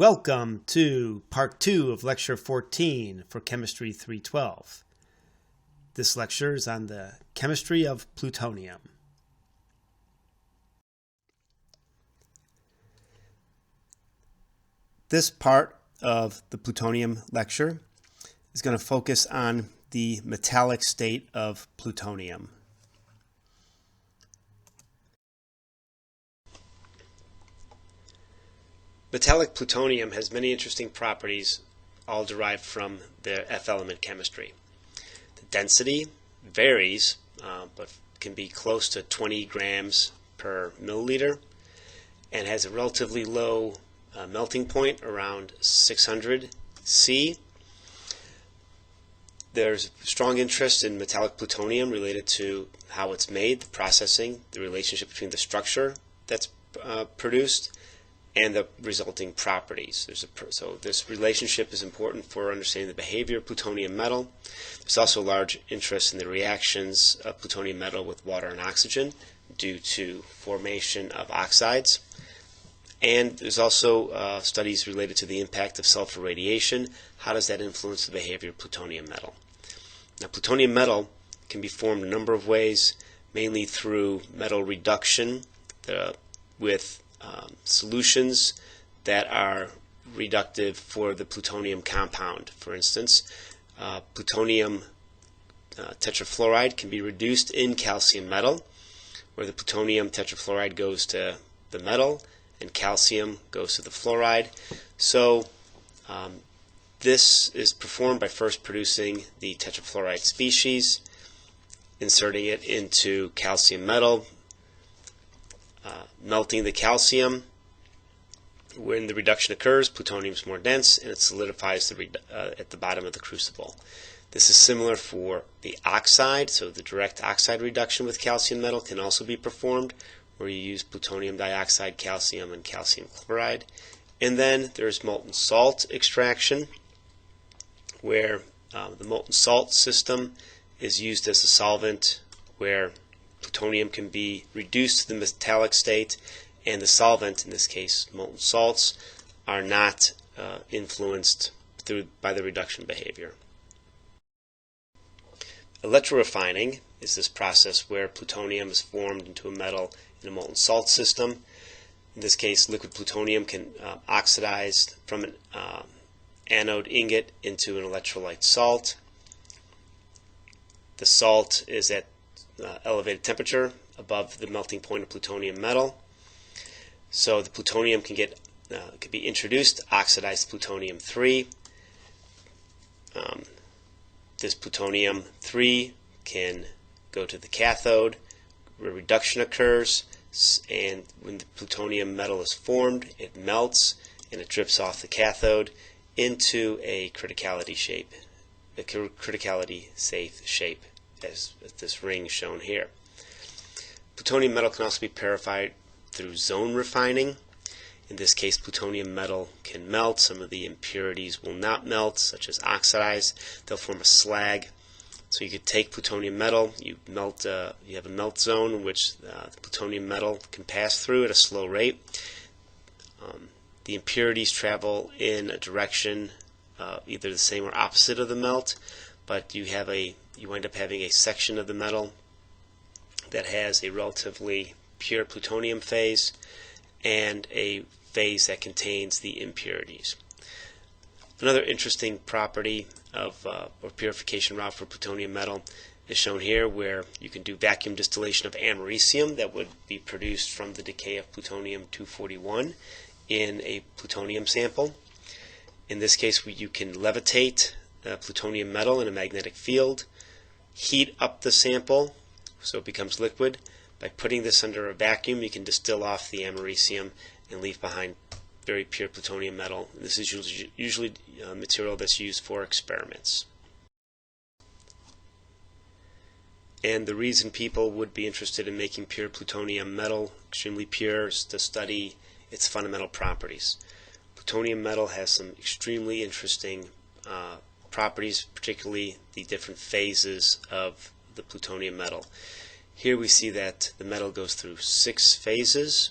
Welcome to Part 2 of Lecture 14 for Chemistry 312. This lecture is on the chemistry of plutonium. This part of the plutonium lecture is going to focus on the metallic state of plutonium. Metallic plutonium has many interesting properties, all derived from their F-element chemistry. The density varies, but can be close to 20 grams per milliliter, and has a relatively low melting point, around 600 C. There's strong interest in metallic plutonium related to how it's made, the processing, the relationship between the structure that's produced, and the resulting properties. So this relationship is important for understanding the behavior of plutonium metal. There's also large interest in the reactions of plutonium metal with water and oxygen due to formation of oxides. And there's also studies related to the impact of sulfur radiation. How does that influence the behavior of plutonium metal? Now, plutonium metal can be formed a number of ways, mainly through metal reduction with solutions that are reductive for the plutonium compound. For instance, plutonium tetrafluoride can be reduced in calcium metal, where the plutonium tetrafluoride goes to the metal and calcium goes to the fluoride. So this is performed by first producing the tetrafluoride species, inserting it into calcium metal, melting the calcium. When the reduction occurs, plutonium is more dense and it solidifies at the bottom of the crucible. This is similar for the oxide, so the direct oxide reduction with calcium metal can also be performed, where you use plutonium dioxide, calcium, and calcium chloride. And then there's molten salt extraction, where the molten salt system is used as a solvent, where plutonium can be reduced to the metallic state, and the solvent, in this case molten salts, are not influenced by the reduction behavior. Electrorefining is this process where plutonium is formed into a metal in a molten salt system. In this case, liquid plutonium can oxidize from an anode ingot into an electrolyte salt. The salt is at elevated temperature above the melting point of plutonium metal. So the plutonium can be introduced, oxidized plutonium-3. This plutonium-3 can go to the cathode, where reduction occurs, and when the plutonium metal is formed, it melts and it drips off the cathode into a criticality shape, a criticality safe shape, as this ring shown here. Plutonium metal can also be purified through zone refining. In this case, plutonium metal can melt. Some of the impurities will not melt, such as oxidize. They'll form a slag. So you could take plutonium metal, you have a melt zone in which the plutonium metal can pass through at a slow rate. The impurities travel in a direction either the same or opposite of the melt, but you wind up having a section of the metal that has a relatively pure plutonium phase and a phase that contains the impurities. Another interesting property of or purification route for plutonium metal is shown here, where you can do vacuum distillation of americium that would be produced from the decay of plutonium-241 in a plutonium sample. In this case, you can levitate plutonium metal in a magnetic field, heat up the sample so it becomes liquid. By putting this under a vacuum, you can distill off the americium and leave behind very pure plutonium metal. This is usually material that's used for experiments. And the reason people would be interested in making pure plutonium metal extremely pure is to study its fundamental properties. Plutonium metal has some extremely interesting properties, particularly the different phases of the plutonium metal. Here we see that the metal goes through 6 phases.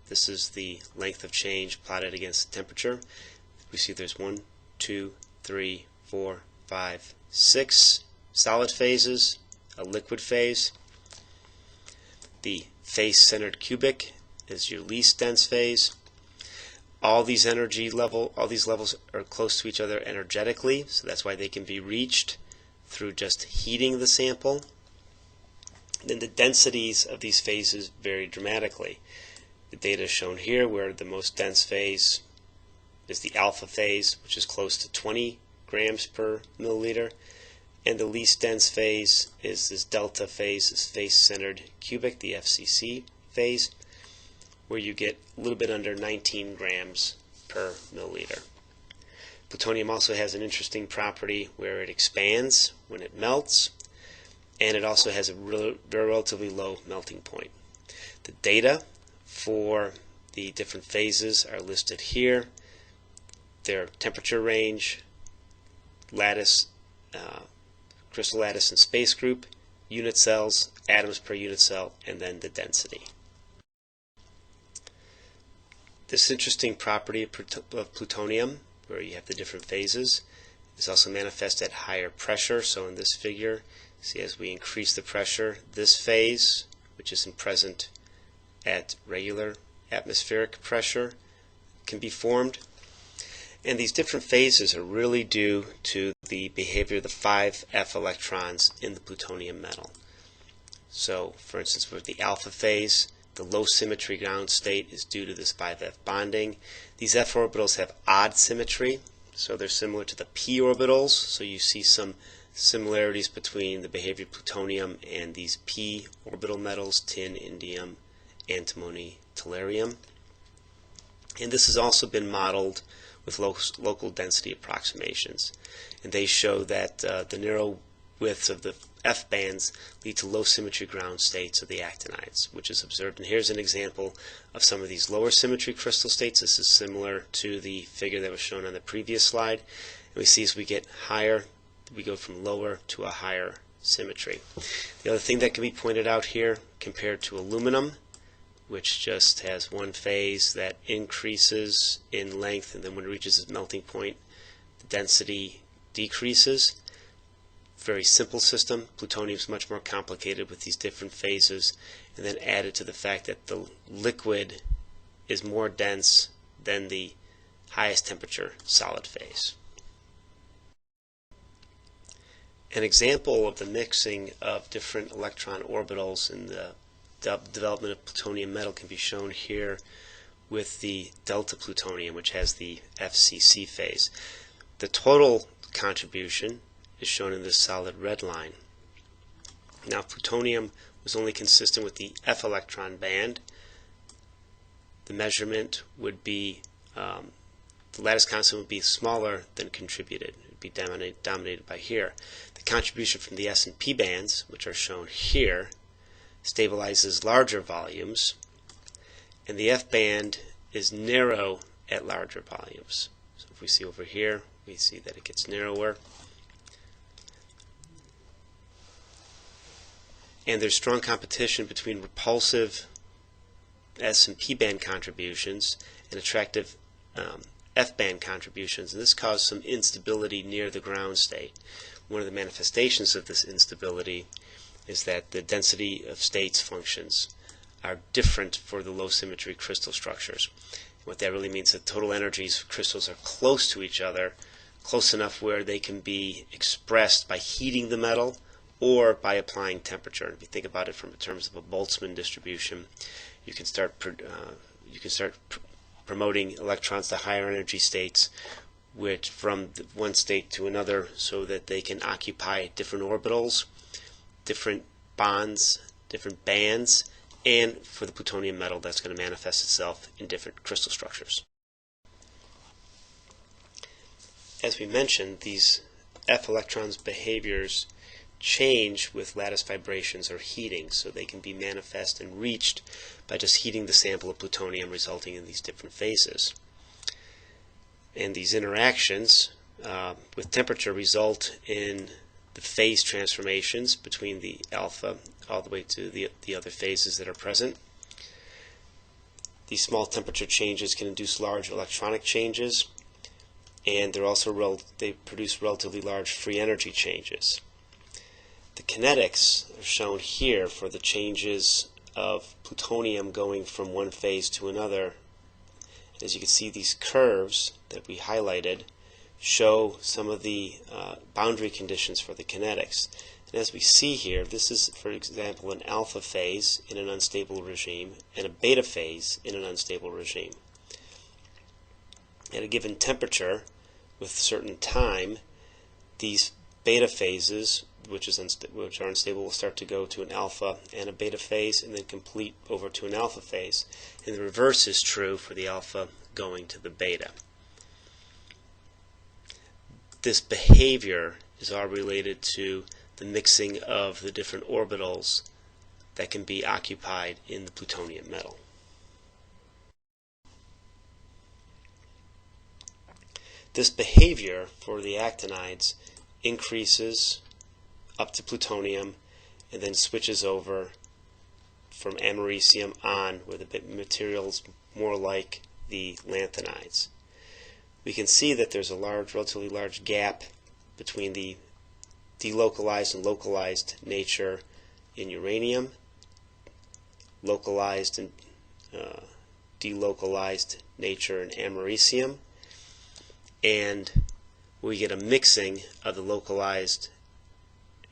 This is the length of change plotted against the temperature. we see there's 1, 2, 3, 4, 5, 6 solid phases, a liquid phase. The face-centered cubic is your least dense phase. All these levels are close to each other energetically, so that's why they can be reached through just heating the sample. Then the densities of these phases vary dramatically. The data is shown here, where the most dense phase is the alpha phase, which is close to 20 grams per milliliter, and the least dense phase is this delta phase, this face-centered cubic, the FCC phase, where you get a little bit under 19 grams per milliliter. Plutonium also has an interesting property where it expands when it melts, and it also has a relatively low melting point. The data for the different phases are listed here. Their temperature range, lattice, crystal lattice and space group, unit cells, atoms per unit cell, and then the density. This interesting property of plutonium, where you have the different phases, is also manifest at higher pressure. So in this figure, see, as we increase the pressure, this phase, which isn't present at regular atmospheric pressure, can be formed. And these different phases are really due to the behavior of the 5 F electrons in the plutonium metal. So, for instance, with the alpha phase, the low symmetry ground state is due to this 5F bonding. These F orbitals have odd symmetry, so they're similar to the P orbitals. So you see some similarities between the behavior of plutonium and these P orbital metals, tin, indium, antimony, tellurium. And this has also been modeled with local density approximations. And they show that the narrow widths of the F bands lead to low symmetry ground states of the actinides, which is observed. And here's an example of some of these lower symmetry crystal states. This is similar to the figure that was shown on the previous slide. And we see as we get higher, we go from lower to a higher symmetry. The other thing that can be pointed out here, compared to aluminum, which just has one phase that increases in length, and then when it reaches its melting point, the density decreases. Very simple system. Plutonium is much more complicated with these different phases, and then added to the fact that the liquid is more dense than the highest temperature solid phase. An example of the mixing of different electron orbitals in the development of plutonium metal can be shown here with the delta plutonium, which has the FCC phase. The total contribution is shown in this solid red line. Now, plutonium was only consistent with the F electron band. The measurement would be, the lattice constant would be smaller than contributed. It would be dominated by here. The contribution from the S and P bands, which are shown here, stabilizes larger volumes, and the F band is narrow at larger volumes. So if we see over here, we see that it gets narrower. And there's strong competition between repulsive S and P band contributions and attractive F band contributions, and this caused some instability near the ground state. One of the manifestations of this instability is that the density of states functions are different for the low symmetry crystal structures. What that really means is that total energies of crystals are close to each other, close enough where they can be expressed by heating the metal or by applying temperature. If you think about it from the terms of a Boltzmann distribution, you can start promoting electrons to higher energy states, which from one state to another, so that they can occupy different orbitals, different bonds, different bands, and for the plutonium metal, that's going to manifest itself in different crystal structures. As we mentioned, these F electrons' behaviors change with lattice vibrations or heating, so they can be manifest and reached by just heating the sample of plutonium, resulting in these different phases. And these interactions with temperature result in the phase transformations between the alpha all the way to the other phases that are present. These small temperature changes can induce large electronic changes, and they produce relatively large free energy changes. The kinetics are shown here for the changes of plutonium going from one phase to another. As you can see, these curves that we highlighted show some of the boundary conditions for the kinetics. And as we see here, this is, for example, an alpha phase in an unstable regime and a beta phase in an unstable regime. At a given temperature, with certain time, these beta phases, which are unstable, will start to go to an alpha and a beta phase, and then complete over to an alpha phase. And the reverse is true for the alpha going to the beta. This behavior is all related to the mixing of the different orbitals that can be occupied in the plutonium metal. This behavior for the actinides increases up to plutonium and then switches over from americium on, where the material is more like the lanthanides. We can see that there's a relatively large gap between the delocalized and localized nature in uranium, localized and delocalized nature in americium, and we get a mixing of the localized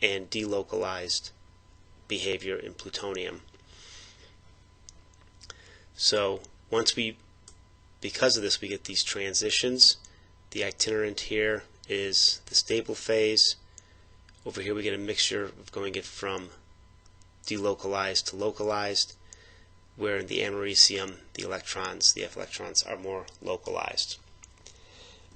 and delocalized behavior in plutonium. So because of this, we get these transitions. The itinerant here is the stable phase. Over here we get a mixture of going it from delocalized to localized, where in the americium the F electrons are more localized.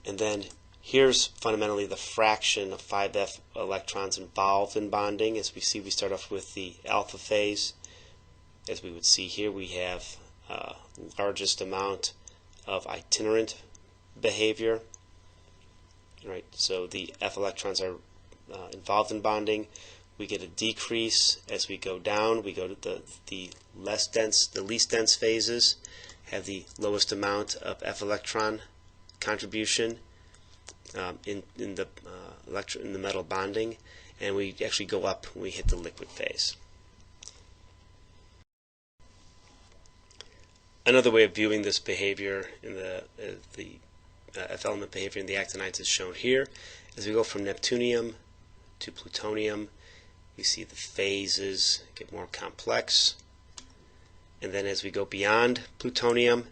And then here's fundamentally the fraction of 5F electrons involved in bonding. As we see, we start off with the alpha phase. As we would see here, we have largest amount of itinerant behavior. Right, so the F electrons are involved in bonding. We get a decrease as we go down. We go to the least dense phases have the lowest amount of F electron contribution in the metal bonding, and we actually go up when we hit the liquid phase. Another way of viewing this behavior in the F element behavior in the actinides is shown here. As we go from neptunium to plutonium, we see the phases get more complex, and then as we go beyond plutonium,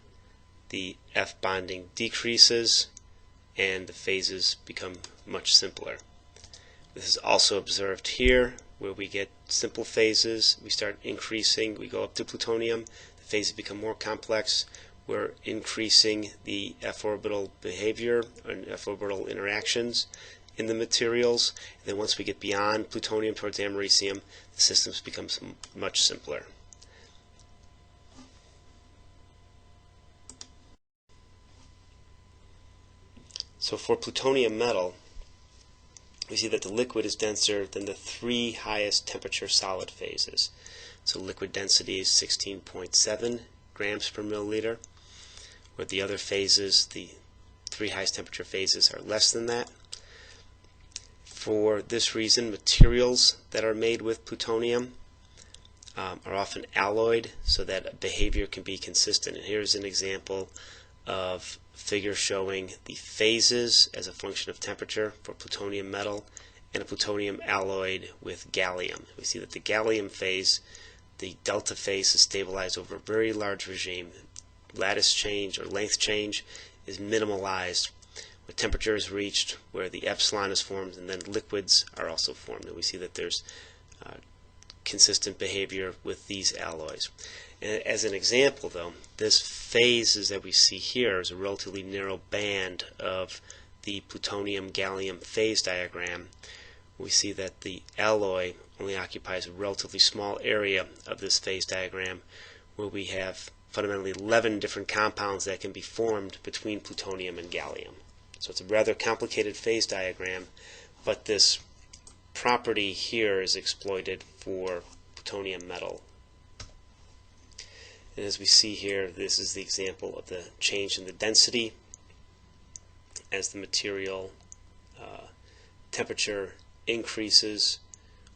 the F bonding decreases and the phases become much simpler. This is also observed here, where we get simple phases. We start increasing, we go up to plutonium, the phases become more complex. We're increasing the F orbital behavior and F orbital interactions in the materials. And then once we get beyond plutonium towards americium, the systems becomes much simpler. So for plutonium metal, we see that the liquid is denser than the three highest temperature solid phases. So liquid density is 16.7 grams per milliliter, where the other phases, the three highest temperature phases, are less than that. For this reason, materials that are made with plutonium are often alloyed so that behavior can be consistent. And here's an example of figure showing the phases as a function of temperature for plutonium metal and a plutonium alloyed with gallium. We see that the gallium phase, the delta phase, is stabilized over a very large regime. Lattice change or length change is minimalized when temperature is reached, where the epsilon is formed, and then liquids are also formed. And we see that there's consistent behavior with these alloys. And as an example, though, this phases that we see here is a relatively narrow band of the plutonium-gallium phase diagram. We see that the alloy only occupies a relatively small area of this phase diagram, where we have fundamentally 11 different compounds that can be formed between plutonium and gallium. So it's a rather complicated phase diagram, but this property here is exploited for plutonium metal. And as we see here, this is the example of the change in the density as the material temperature increases,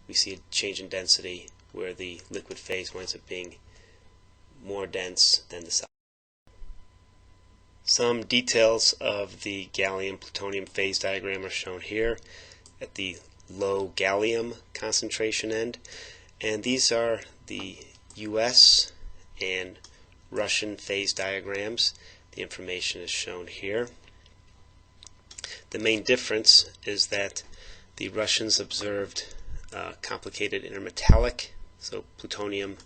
we see a change in density where the liquid phase winds up being more dense than the solid. Some details of the gallium-plutonium phase diagram are shown here at the low gallium concentration end, and these are the US and Russian phase diagrams. The information is shown here. The main difference is that the Russians observed complicated intermetallic, so plutonium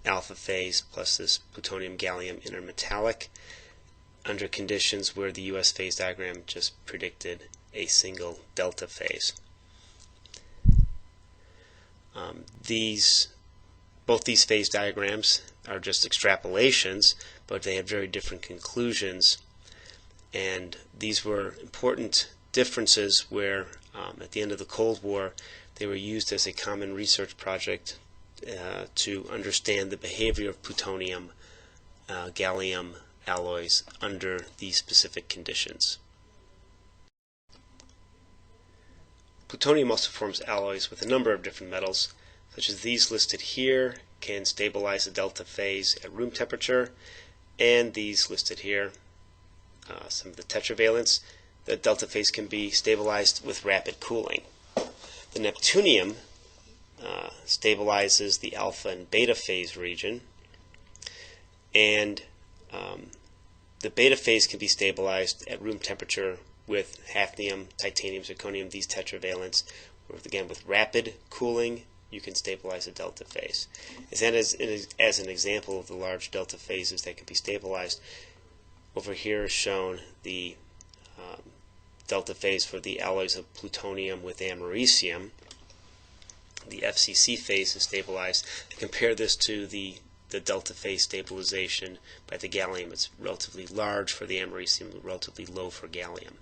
alpha phase plus this plutonium-gallium intermetallic, under conditions where the US phase diagram just predicted a single delta phase. Both these phase diagrams are just extrapolations, but they have very different conclusions, and these were important differences where at the end of the Cold War they were used as a common research project to understand the behavior of plutonium gallium alloys under these specific conditions. Plutonium also forms alloys with a number of different metals, such as these listed here can stabilize the delta phase at room temperature, and these listed here, some of the tetravalents, the delta phase can be stabilized with rapid cooling. The neptunium stabilizes the alpha and beta phase region, and the beta phase can be stabilized at room temperature with hafnium, titanium, zirconium, these tetravalents. Again, with rapid cooling, you can stabilize a delta phase. As an example of the large delta phases that can be stabilized, over here is shown the delta phase for the alloys of plutonium with americium. The FCC phase is stabilized. Compare this to the delta phase stabilization by the gallium. It's relatively large for the americium, relatively low for gallium.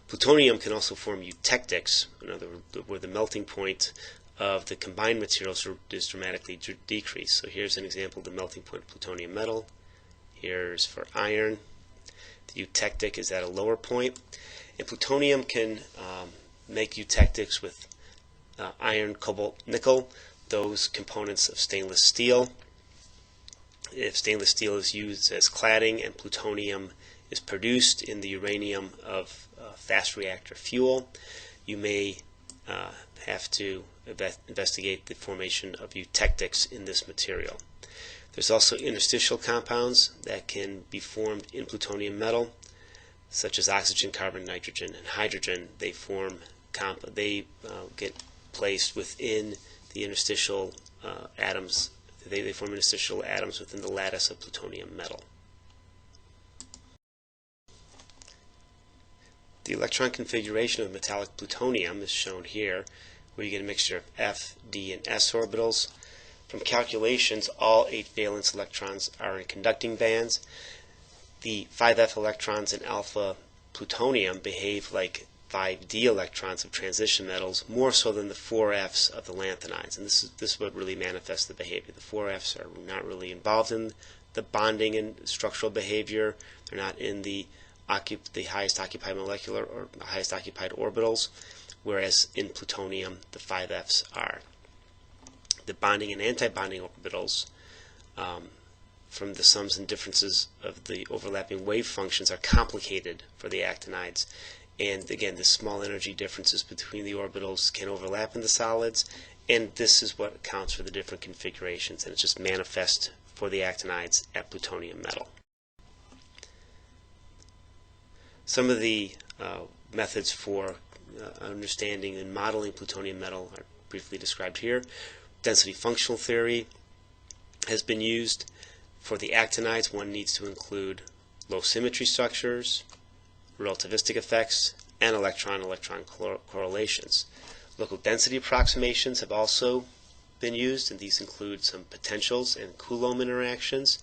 Plutonium can also form eutectics, in other words, where the melting point of the combined materials is dramatically decreased. So here's an example of the melting point of plutonium metal. Here's for iron. The eutectic is at a lower point. And plutonium can make eutectics with iron, cobalt, nickel, those components of stainless steel. If stainless steel is used as cladding and plutonium is produced in the uranium of fast reactor fuel, you may have to investigate the formation of eutectics in this material. There's also interstitial compounds that can be formed in plutonium metal, such as oxygen, carbon, nitrogen, and hydrogen. They get placed within the interstitial atoms. They form interstitial atoms within the lattice of plutonium metal. The electron configuration of metallic plutonium is shown here, where you get a mixture of F, D, and S orbitals. From calculations, all 8 valence electrons are in conducting bands. The 5F electrons in alpha plutonium behave like 5D electrons of transition metals, more so than the 4Fs of the lanthanides. And this is what really manifests the behavior. The 4Fs are not really involved in the bonding and structural behavior. They're not in the highest occupied molecular or highest occupied orbitals, whereas in plutonium the 5Fs are. The bonding and anti-bonding orbitals from the sums and differences of the overlapping wave functions are complicated for the actinides. And again, the small energy differences between the orbitals can overlap in the solids, and this is what accounts for the different configurations, and it's just manifest for the actinides at plutonium metal. Some of the methods for understanding and modeling plutonium metal are briefly described here. Density functional theory has been used. For the actinides, one needs to include low symmetry structures, relativistic effects, and electron-electron correlations. Local density approximations have also been used, and these include some potentials and Coulomb interactions.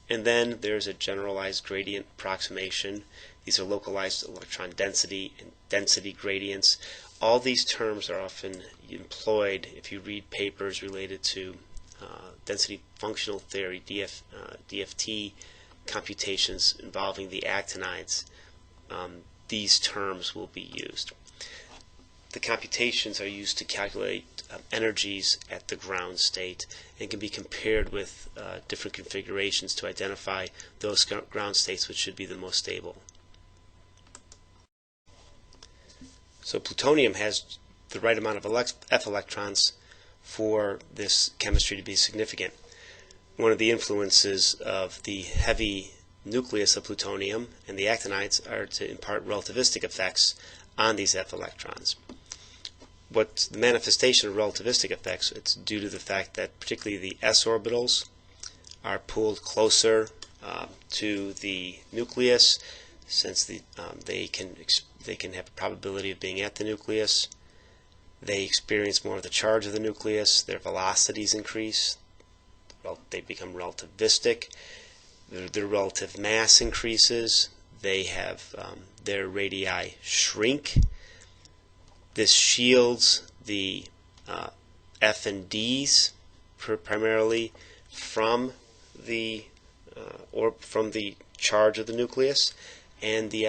And then there's a generalized gradient approximation. These are localized electron density and density gradients. All these terms are often employed if you read papers related to density functional theory, DFT computations involving the actinides. these terms will be used. The computations are used to calculate energies at the ground state and can be compared with different configurations to identify those ground states which should be the most stable. So plutonium has the right amount of F electrons for this chemistry to be significant. One of the influences of the heavy nucleus of plutonium and the actinides are to impart relativistic effects on these F electrons. What's the manifestation of relativistic effects? It's due to the fact that particularly the s orbitals are pulled closer to the nucleus, since they can have a probability of being at the nucleus. They experience more of the charge of the nucleus. Their velocities increase. They become relativistic. Their relative mass increases. They have their radii shrink. This shields the F and Ds primarily from the charge of the nucleus, and the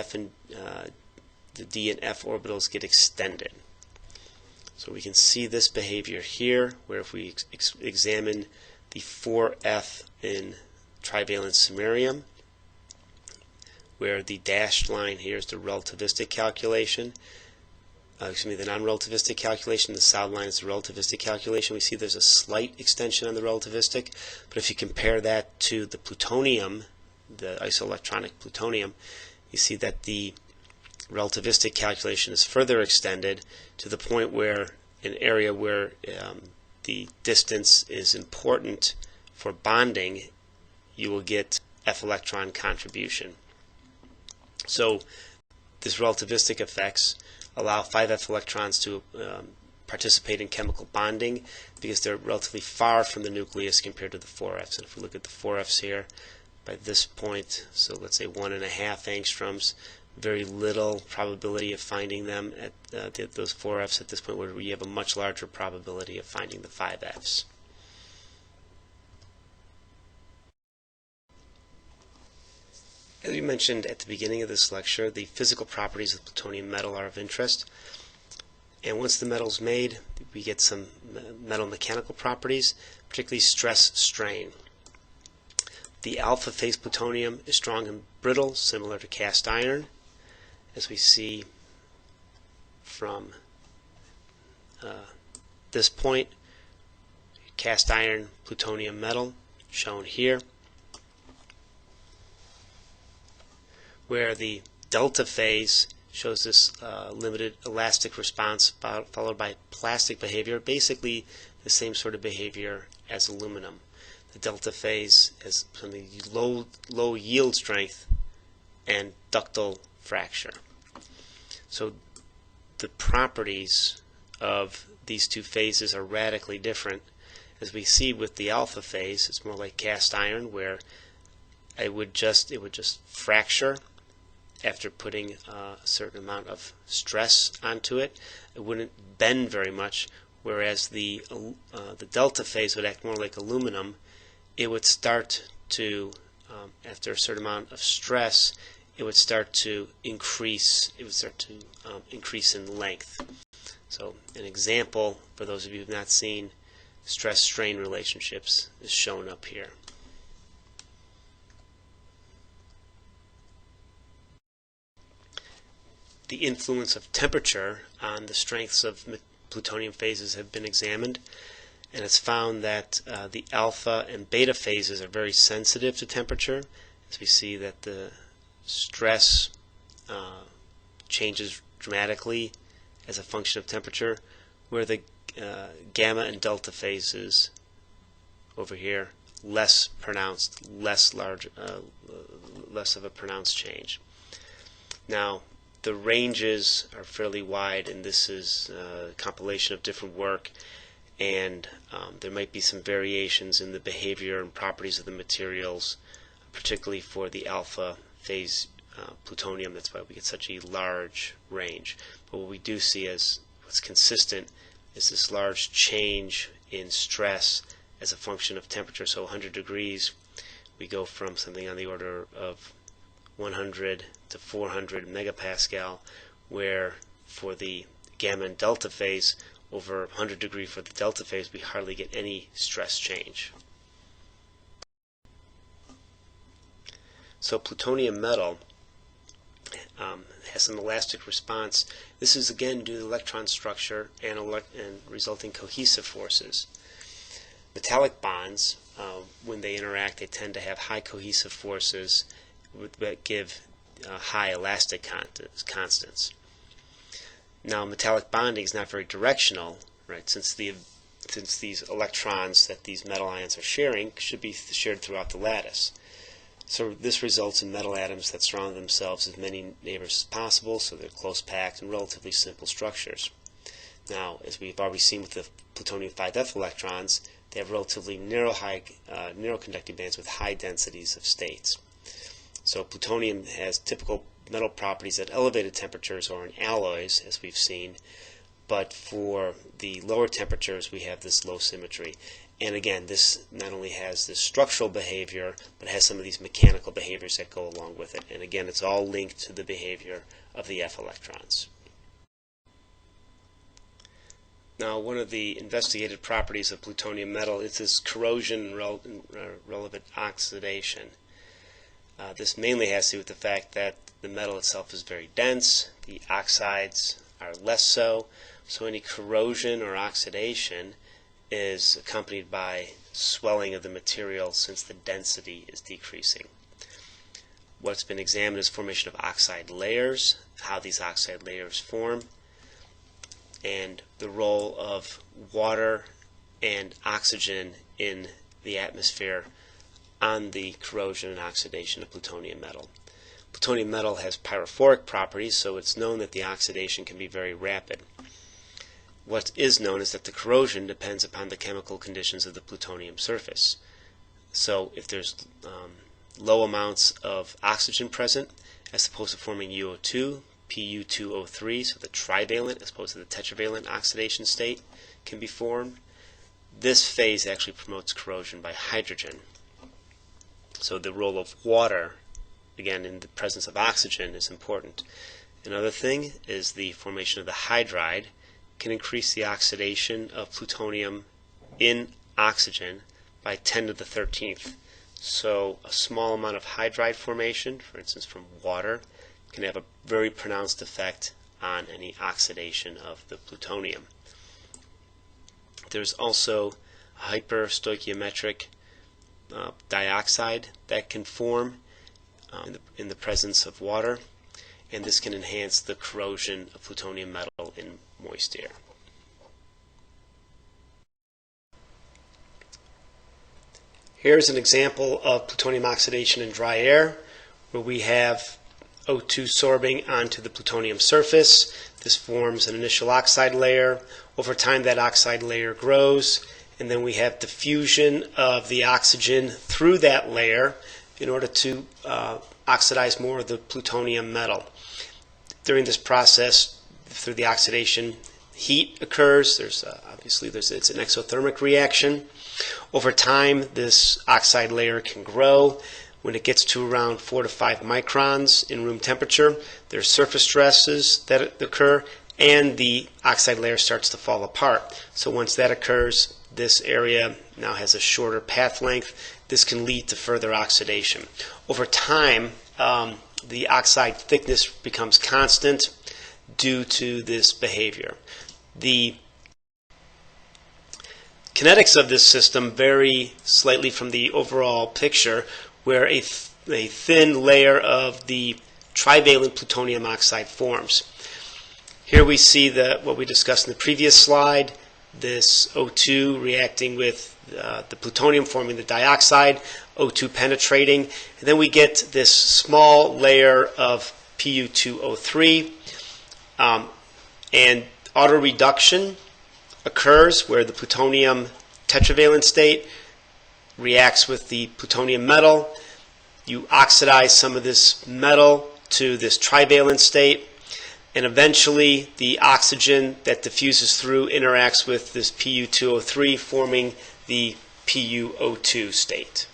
the D and F orbitals get extended. So we can see this behavior here, where if we examine the 4F in trivalent samarium, where the dashed line here is the relativistic calculation, the non-relativistic calculation, the solid line is the relativistic calculation. We see there's a slight extension on the relativistic, but if you compare that to the plutonium, the isoelectronic plutonium, you see that the relativistic calculation is further extended to the point where an area where the distance is important for bonding, you will get F electron contribution. So this relativistic effects allow 5F electrons to participate in chemical bonding because they're relatively far from the nucleus compared to the 4Fs. And if we look at the 4Fs here, by this point, so let's say 1.5 angstroms, very little probability of finding them at those 4Fs at this point, where we have a much larger probability of finding the 5Fs. As we mentioned at the beginning of this lecture, the physical properties of plutonium metal are of interest. And once the metal is made, we get some metal mechanical properties, particularly stress strain. The alpha phase plutonium is strong and brittle, similar to cast iron, as we see from this point. Cast iron plutonium metal shown here, where the delta phase shows this limited elastic response followed by plastic behavior, basically the same sort of behavior as aluminum. The delta phase has something low yield strength and ductile fracture. So the properties of these two phases are radically different. As we see with the alpha phase, it's more like cast iron, where it would just fracture after putting a certain amount of stress onto it. It wouldn't bend very much, whereas the delta phase would act more like aluminum. It would start to, after a certain amount of stress, it would start to increase. It would start to increase in length. So an example, for those of you who have not seen stress-strain relationships, is shown up here. The influence of temperature on the strengths of plutonium phases have been examined, and it's found that the alpha and beta phases are very sensitive to temperature, as we see that the stress changes dramatically as a function of temperature, where the gamma and delta phases over here less pronounced, less of a pronounced change. Now, the ranges are fairly wide, and this is a compilation of different work, and there might be some variations in the behavior and properties of the materials, particularly for the alpha phase plutonium. That's why we get such a large range. But what we do see as what's consistent is this large change in stress as a function of temperature. So 100 degrees, we go from something on the order of 100 to 400 megapascal, where for the gamma and delta phase, over 100 degree for the delta phase, we hardly get any stress change. So plutonium metal has an elastic response. This is again due to electron structure and resulting cohesive forces. Metallic bonds, when they interact, they tend to have high cohesive forces that give high elastic constants. Now, metallic bonding is not very directional, right? Since these electrons that these metal ions are sharing should be shared throughout the lattice. So this results in metal atoms that surround themselves as many neighbors as possible, so they're close packed and relatively simple structures. Now, as we've already seen with the plutonium 5F electrons, they have relatively narrow conducting bands with high densities of states. So plutonium has typical metal properties at elevated temperatures or in alloys, as we've seen, but for the lower temperatures we have this low symmetry. And again, this not only has this structural behavior, but has some of these mechanical behaviors that go along with it. And again, it's all linked to the behavior of the F electrons. Now, one of the investigated properties of plutonium metal is this corrosion relevant oxidation. This mainly has to do with the fact that the metal itself is very dense, the oxides are less so, so any corrosion or oxidation is accompanied by swelling of the material since the density is decreasing. What's been examined is formation of oxide layers, how these oxide layers form, and the role of water and oxygen in the atmosphere on the corrosion and oxidation of plutonium metal. Plutonium metal has pyrophoric properties, so it's known that the oxidation can be very rapid. What is known is that the corrosion depends upon the chemical conditions of the plutonium surface. So if there's low amounts of oxygen present, as opposed to forming UO2, Pu2O3, so the trivalent as opposed to the tetravalent oxidation state can be formed. This phase actually promotes corrosion by hydrogen. So the role of water, again in the presence of oxygen, is important. Another thing is the formation of the hydride can increase the oxidation of plutonium in oxygen by 10 to the 13th. So a small amount of hydride formation, for instance from water, can have a very pronounced effect on any oxidation of the plutonium. There's also hyperstoichiometric dioxide that can form in the presence of water, and this can enhance the corrosion of plutonium metal in moist air. Here's an example of plutonium oxidation in dry air, where we have O2 sorbing onto the plutonium surface. This forms an initial oxide layer. Over time, that oxide layer grows, and then we have diffusion of the oxygen through that layer in order to oxidize more of the plutonium metal. During this process, through the oxidation, heat occurs. It's an exothermic reaction. Over time, this oxide layer can grow. When it gets to around 4 to 5 microns in room temperature, there's surface stresses that occur, and the oxide layer starts to fall apart. So once that occurs, this area now has a shorter path length. This can lead to further oxidation. Over time, the oxide thickness becomes constant due to this behavior. The kinetics of this system vary slightly from the overall picture, where a thin layer of the trivalent plutonium oxide forms. Here we see what we discussed in the previous slide, this O2 reacting with the plutonium forming the dioxide, O2 penetrating, and then we get this small layer of Pu2O3, and autoreduction occurs where the plutonium tetravalent state reacts with the plutonium metal. You oxidize some of this metal to this trivalent state, and eventually the oxygen that diffuses through interacts with this Pu2O3, forming the PuO2 state.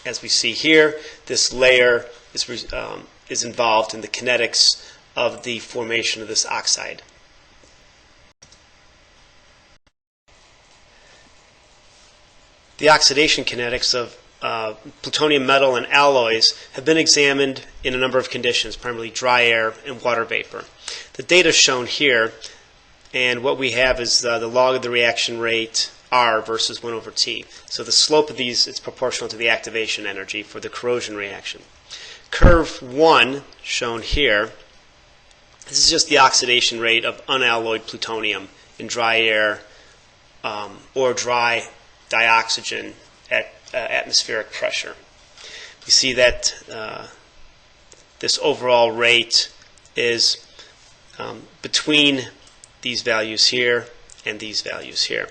As we see here, this layer is involved in the kinetics of the formation of this oxide. The oxidation kinetics of plutonium metal and alloys have been examined in a number of conditions, primarily dry air and water vapor. The data is shown here, and what we have is the log of the reaction rate R versus 1 over T. So the slope of these is proportional to the activation energy for the corrosion reaction. Curve 1, shown here, this is just the oxidation rate of unalloyed plutonium in dry air or dry dioxygen at atmospheric pressure. We see that this overall rate is between these values here and these values here.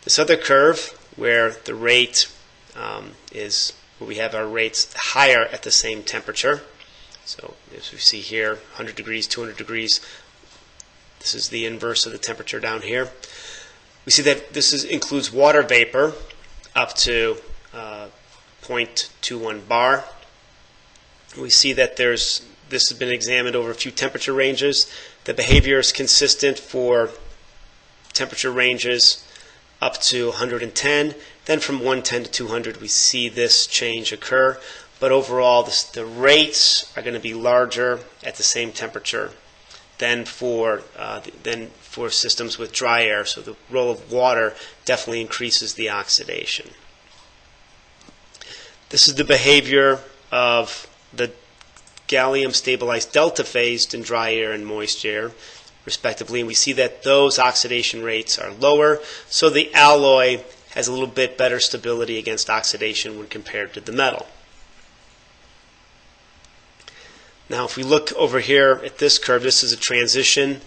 This other curve, where the rate is where we have our rates higher at the same temperature. So as we see here, 100 degrees, 200 degrees. This is the inverse of the temperature down here. We see that this includes water vapor up to 0.21 bar. We see that this has been examined over a few temperature ranges. The behavior is consistent for temperature ranges up to 110. Then from 110 to 200, we see this change occur. But overall, the rates are going to be larger at the same temperature than for systems with dry air. So the role of water definitely increases the oxidation. This is the behavior of the gallium stabilized delta phase in dry air and moist air, respectively, and we see that those oxidation rates are lower, so the alloy has a little bit better stability against oxidation when compared to the metal. Now, if we look over here at this curve, this is a transition.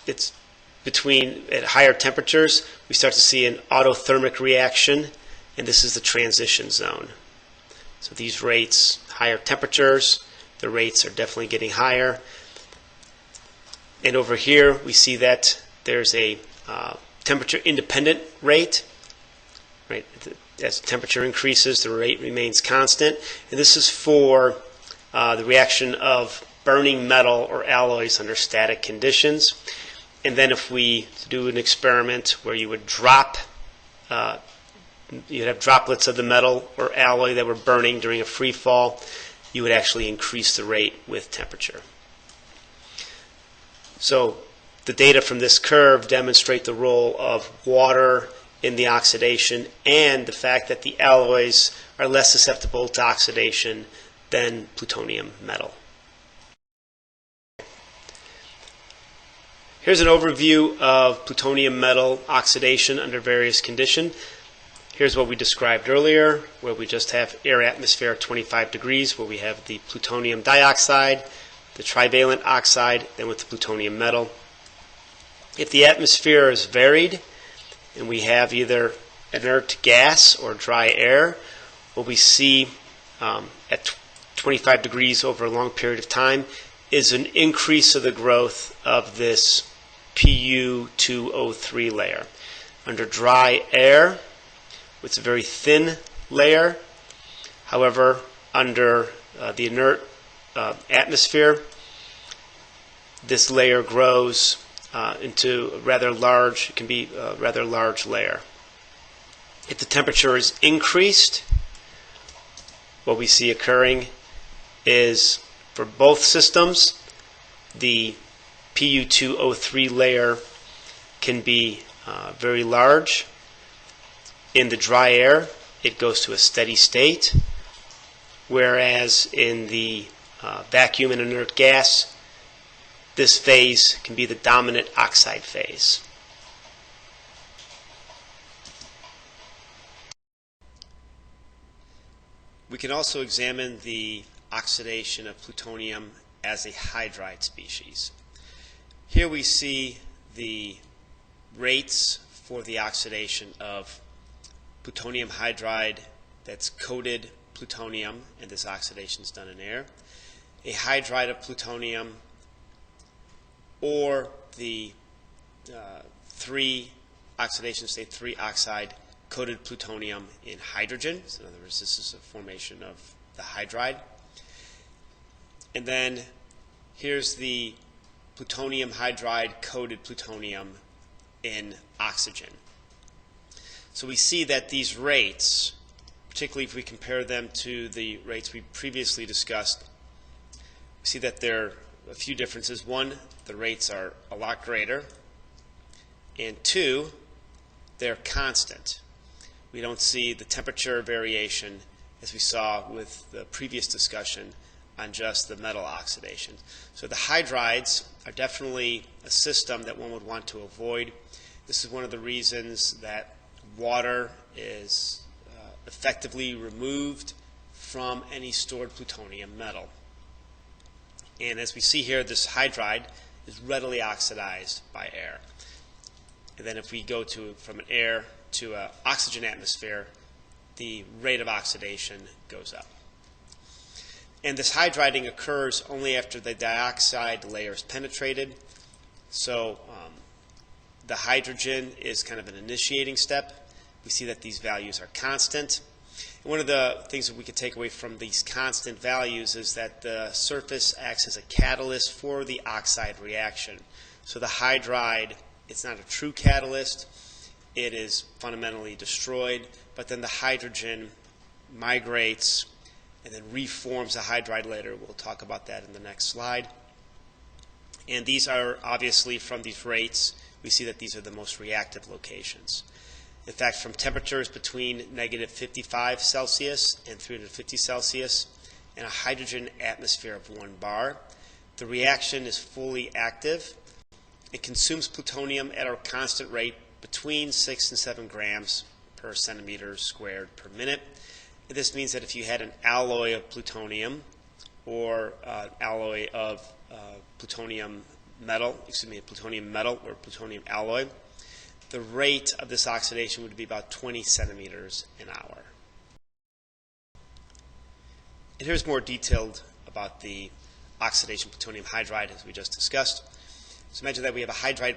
It's between, at higher temperatures, we start to see an autothermic reaction, and this is the transition zone. So these rates, higher temperatures, the rates are definitely getting higher. And over here, we see that there's a temperature-independent rate. Right? As the temperature increases, the rate remains constant. And this is for the reaction of burning metal or alloys under static conditions. And then if we do an experiment where you would you'd have droplets of the metal or alloy that were burning during a free fall, you would actually increase the rate with temperature. So the data from this curve demonstrate the role of water in the oxidation and the fact that the alloys are less susceptible to oxidation than plutonium metal. Here's an overview of plutonium metal oxidation under various conditions. Here's what we described earlier, where we just have air atmosphere at 25 degrees, where we have the plutonium dioxide, the trivalent oxide, then with the plutonium metal. If the atmosphere is varied, and we have either inert gas or dry air, what we see at 25 degrees over a long period of time is an increase of the growth of this PU2O3 layer. Under dry air, it's a very thin layer. However, under the inert atmosphere, this layer grows into a rather large, it can be a rather large layer. If the temperature is increased, what we see occurring is for both systems, the PU2O3 layer can be very large. In the dry air, it goes to a steady state, whereas in the vacuum and inert gas, this phase can be the dominant oxide phase. We can also examine the oxidation of plutonium as a hydride species. Here we see the rates for the oxidation of plutonium hydride that's coated plutonium, and this oxidation is done in air, a hydride of plutonium, or the 3 oxidation state 3 oxide coated plutonium in hydrogen. So in other words, this is a formation of the hydride. And then here's the plutonium hydride coated plutonium in oxygen. So we see that these rates, particularly if we compare them to the rates we previously discussed, we see that there are a few differences. One, the rates are a lot greater. And two, they're constant. We don't see the temperature variation as we saw with the previous discussion on just the metal oxidation. So the hydrides are definitely a system that one would want to avoid. This is one of the reasons that water is effectively removed from any stored plutonium metal. And as we see here, this hydride is readily oxidized by air. And then if we go from an air to an oxygen atmosphere, the rate of oxidation goes up. And this hydriding occurs only after the dioxide layer is penetrated. So the hydrogen is kind of an initiating step. We see that these values are constant. And one of the things that we could take away from these constant values is that the surface acts as a catalyst for the oxide reaction. So the hydride, it's not a true catalyst. It is fundamentally destroyed, but then the hydrogen migrates and then reforms the hydride later. We'll talk about that in the next slide. And these are obviously, from these rates, we see that these are the most reactive locations. In fact, from temperatures between negative 55 Celsius and 350 Celsius and a hydrogen atmosphere of 1 bar, the reaction is fully active. It consumes plutonium at a constant rate between 6 and 7 grams per centimeter squared per minute. And this means that if you had an alloy of plutonium or an alloy of plutonium metal or plutonium alloy, the rate of this oxidation would be about 20 centimeters an hour. And here's more detailed about the oxidation plutonium hydride as we just discussed. So imagine that we have a hydride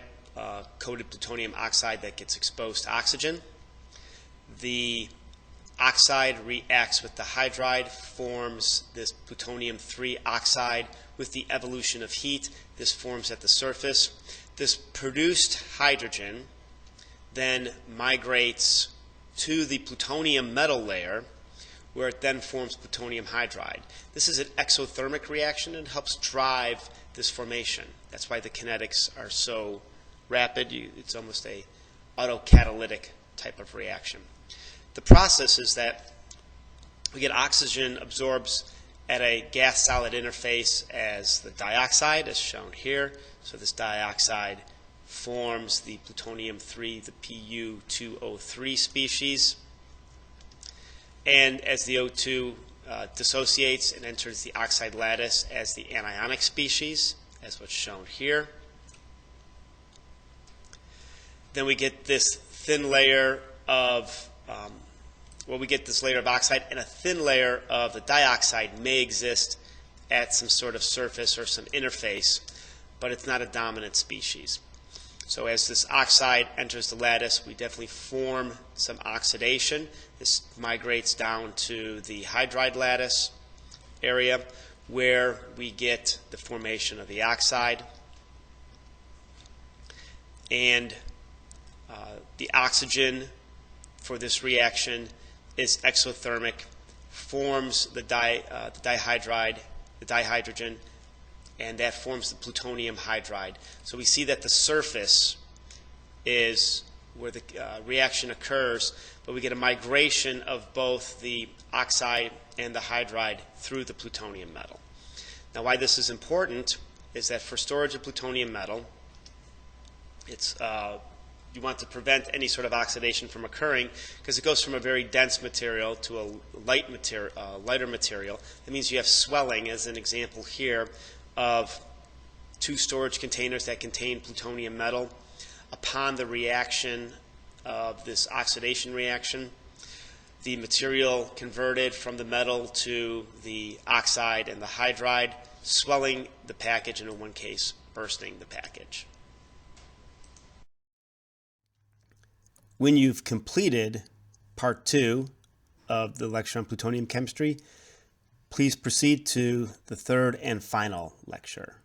coated plutonium oxide that gets exposed to oxygen. The oxide reacts with the hydride, forms this plutonium-3 oxide. With the evolution of heat, this forms at the surface. This produced hydrogen then migrates to the plutonium metal layer, where it then forms plutonium hydride. This is an exothermic reaction and helps drive this formation. That's why the kinetics are so rapid. It's almost a autocatalytic type of reaction. The process is that we get oxygen absorbs at a gas-solid interface as the dioxide, as shown here. So this dioxide forms the plutonium-3, the Pu2O3 species. And as the O2 dissociates and enters the oxide lattice as the anionic species, as what's shown here. Then we get this thin layer of we get this layer of oxide, and a thin layer of the dioxide may exist at some sort of surface or some interface, but it's not a dominant species. So as this oxide enters the lattice, we definitely form some oxidation. This migrates down to the hydride lattice area, where we get the formation of the oxide. And the oxygen for this reaction is exothermic, forms the dihydrogen, and that forms the plutonium hydride. So we see that the surface is where the reaction occurs, but we get a migration of both the oxide and the hydride through the plutonium metal. Now, why this is important is that for storage of plutonium metal, you want to prevent any sort of oxidation from occurring because it goes from a very dense material to a lighter material. That means you have swelling, as an example here, of 2 storage containers that contain plutonium metal. Upon the reaction of this oxidation reaction, the material converted from the metal to the oxide and the hydride, swelling the package, and in one case, bursting the package. When you've completed part 2 of the lecture on plutonium chemistry. Please proceed to the third and final lecture.